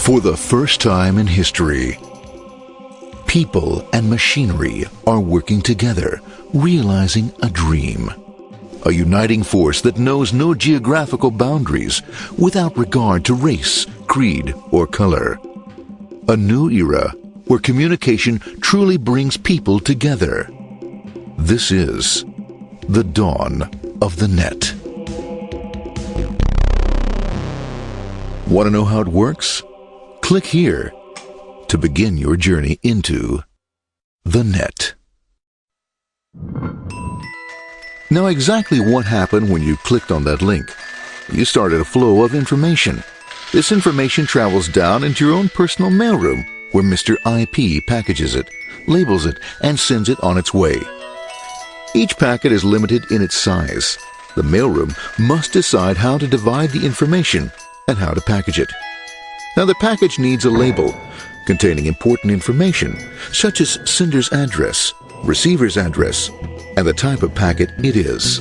For the first time in history, people and machinery are working together, realizing a dream. A uniting force that knows no geographical boundaries without regard to race, creed, or color. A new era where communication truly brings people together. This is the dawn of the net. Want to know how it works? Click here to begin your journey into the net. Now, exactly what happened when you clicked on that link? You started a flow of information. This information travels down into your own personal mailroom, where Mr. IP packages it, labels it, and sends it on its way. Each packet is limited in its size. The mailroom must decide how to divide the information and how to package it. Now, the package needs a label containing important information, such as sender's address, receiver's address, and the type of packet it is.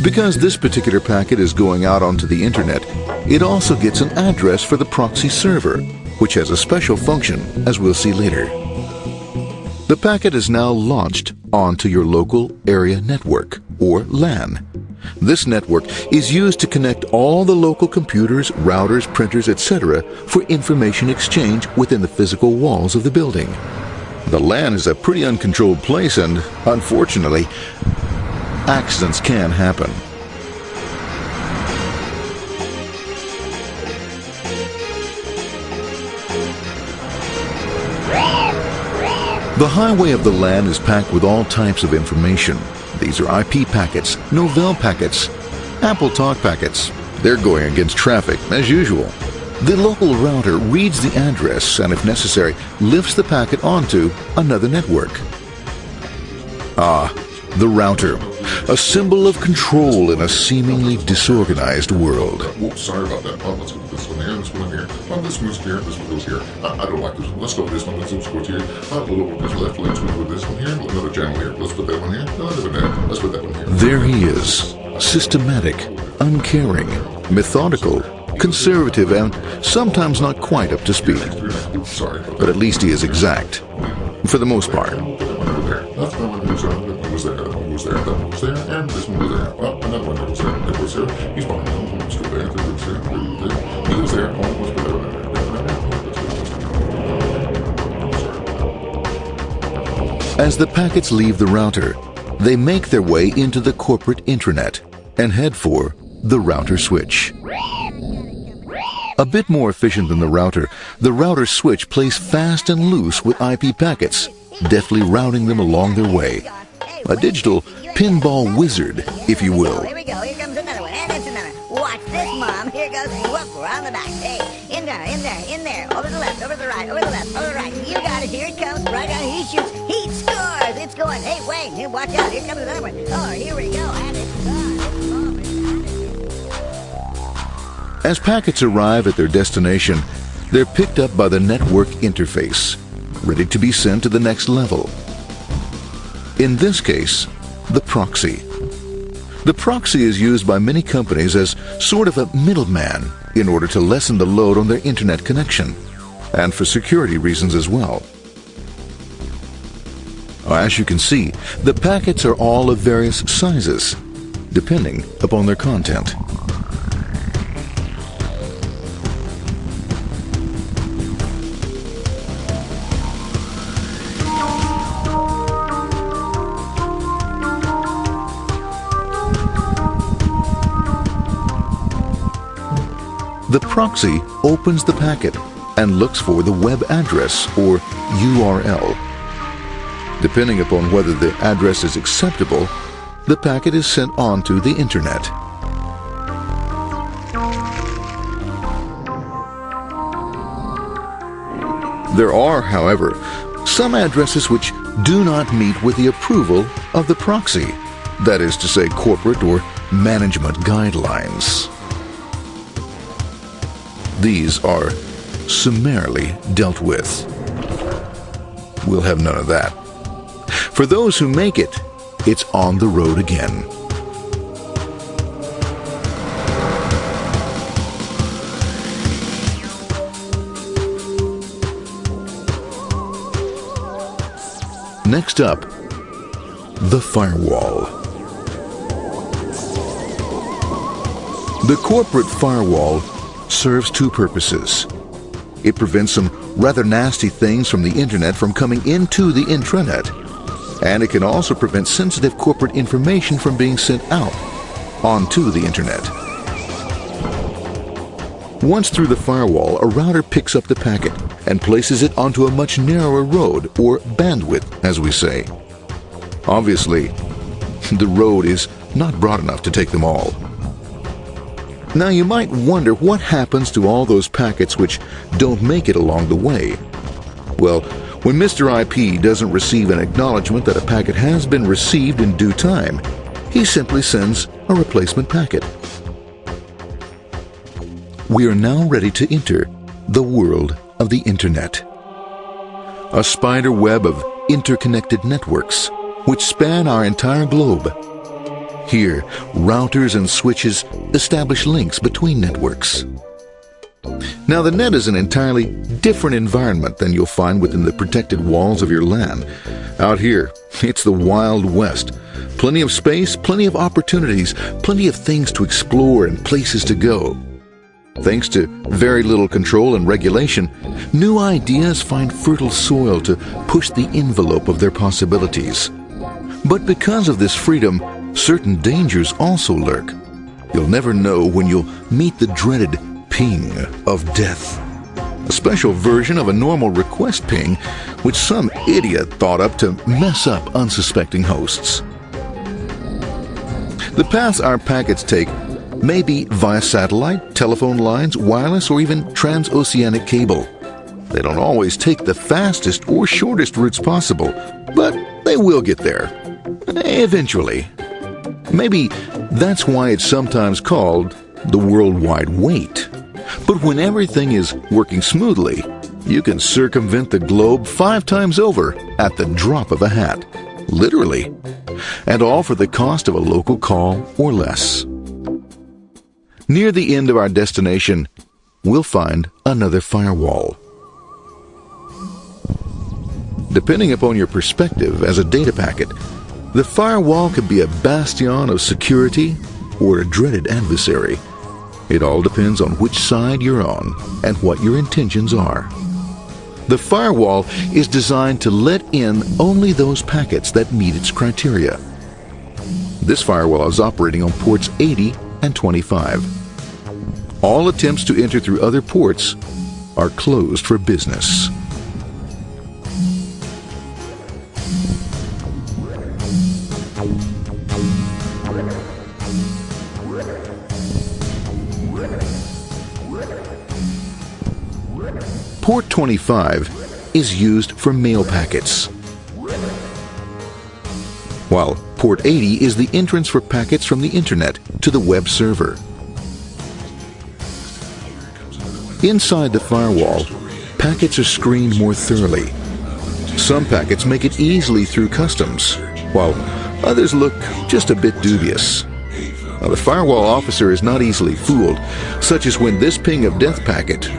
Because this particular packet is going out onto the internet, it also gets an address for the proxy server, which has a special function, as we'll see later. The packet is now launched onto your local area network, or LAN. This network is used to connect all the local computers, routers, printers, etc. for information exchange within the physical walls of the building. The LAN is a pretty uncontrolled place, and unfortunately, accidents can happen. The highway of the LAN is packed with all types of information. These are IP packets, Novell packets, Apple Talk packets. They're going against traffic, as usual. The local router reads the address and, if necessary, lifts the packet onto another network. The router, a symbol of control in a seemingly disorganized world. Whoops, sorry about that. Let's go with this one here, this one here. This moves here, this one goes here. I don't like this one. Let's go with this one. Let's go here. A little over this left. Let's go with this one here. Another channel here. Let's put that one here. Another one there. Let's put that one here. There he is. Systematic, uncaring, methodical, conservative, and sometimes not quite up to speed. Sorry. But at least he is exact. For the most part. That's the one who's on. That one was there. That one was there. That one was there. And this one was there. Oh, another one that was there. That was there. He's behind. That one was still there. That was there. He was there. Oh, it was there. As the packets leave the router, they make their way into the corporate intranet and head for the router switch. A bit more efficient than the router switch plays fast and loose with IP packets, deftly routing them along their way. A digital pinball wizard, if you will. Here we go. Here comes another one. And it's another. Watch this, Mom. Here goes. Whoop, we're on the back. Hey, in there, in there, in there. Over the left, over the right, over the left, over the right. You got it. Here it comes. Right on. He shoots. He scores. It's going. Hey, Wayne. Here, watch out. Here comes another one. Oh, here we go. And it's gone. As packets arrive at their destination, they're picked up by the network interface, ready to be sent to the next level. In this case, the proxy. The proxy is used by many companies as sort of a middleman in order to lessen the load on their internet connection, and for security reasons as well. As you can see, the packets are all of various sizes, depending upon their content. The proxy opens the packet and looks for the web address, or URL. Depending upon whether the address is acceptable, the packet is sent on to the internet. There are, however, some addresses which do not meet with the approval of the proxy, that is to say, corporate or management guidelines. These are summarily dealt with. We'll have none of that. For those who make it, it's on the road again. Next up, the firewall. The corporate firewall serves two purposes. It prevents some rather nasty things from the internet from coming into the intranet, and it can also prevent sensitive corporate information from being sent out onto the internet. Once through the firewall, a router picks up the packet and places it onto a much narrower road, or bandwidth, as we say. Obviously, the road is not broad enough to take them all. Now you might wonder what happens to all those packets which don't make it along the way. Well, when Mr. IP doesn't receive an acknowledgement that a packet has been received in due time, he simply sends a replacement packet. We are now ready to enter the world of the Internet. A spider web of interconnected networks which span our entire globe. Here, routers and switches establish links between networks. Now, the net is an entirely different environment than you'll find within the protected walls of your LAN. Out here, it's the Wild West. Plenty of space, plenty of opportunities, plenty of things to explore and places to go. Thanks to very little control and regulation, new ideas find fertile soil to push the envelope of their possibilities. But because of this freedom, certain dangers also lurk. You'll never know when you'll meet the dreaded ping of death. A special version of a normal request ping, which some idiot thought up to mess up unsuspecting hosts. The paths our packets take may be via satellite, telephone lines, wireless, or even transoceanic cable. They don't always take the fastest or shortest routes possible, but they will get there. Eventually. Maybe that's why it's sometimes called the worldwide wait. But when everything is working smoothly, you can circumvent the globe 5 times over at the drop of a hat. Literally. And all for the cost of a local call or less. Near the end of our destination, we'll find another firewall. Depending upon your perspective as a data packet, the firewall could be a bastion of security or a dreaded adversary. It all depends on which side you're on and what your intentions are. The firewall is designed to let in only those packets that meet its criteria. This firewall is operating on ports 80 and 25. All attempts to enter through other ports are closed for business. Port 25 is used for mail packets, while Port 80 is the entrance for packets from the Internet to the web server. Inside the firewall, packets are screened more thoroughly. Some packets make it easily through customs, while others look just a bit dubious. Now, the firewall officer is not easily fooled, such as when this ping of death packet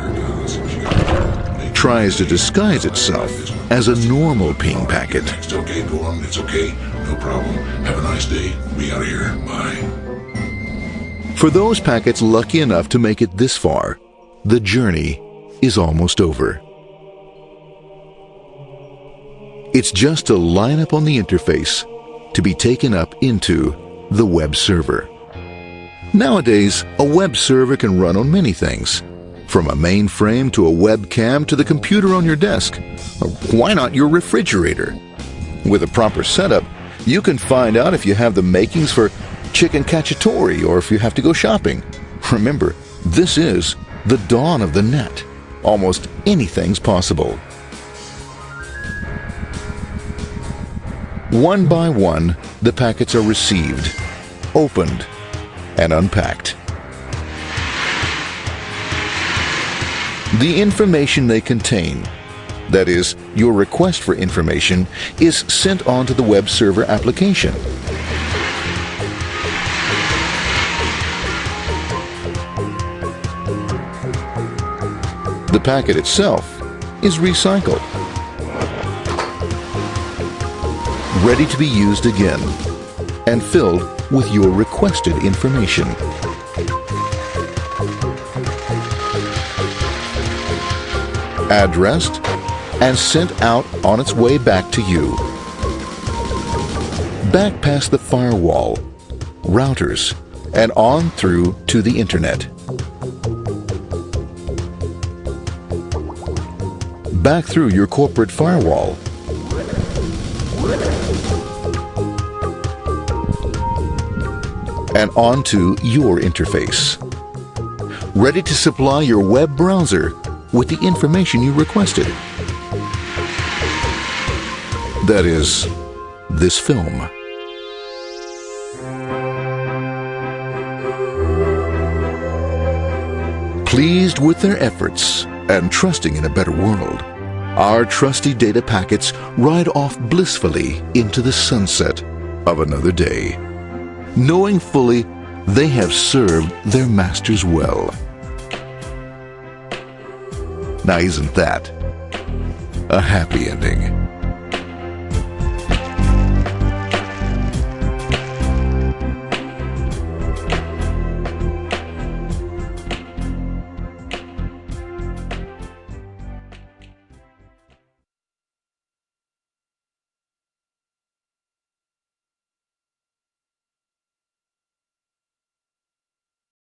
tries to disguise itself as a normal ping packet. It's okay, go on, it's okay, no problem. Have a nice day. We out of here. Bye. For those packets lucky enough to make it this far, the journey is almost over. It's just a line up on the interface to be taken up into the web server. Nowadays, a web server can run on many things, from a mainframe to a webcam to the computer on your desk. Or why not your refrigerator? With a proper setup, you can find out if you have the makings for chicken cacciatore or if you have to go shopping. Remember, this is the dawn of the net. Almost anything's possible. One by one, the packets are received, opened, and unpacked. The information they contain, that is, your request for information, is sent on to the web server application. The packet itself is recycled, ready to be used again, and filled with your requested information. Addressed and sent out on its way back to you. Back past the firewall, routers, and on through to the internet. Back through your corporate firewall. And onto your interface. Ready to supply your web browser with the information you requested. That is, this film. Pleased with their efforts and trusting in a better world, our trusty data packets ride off blissfully into the sunset of another day, knowing fully they have served their masters well. Now, isn't that a happy ending?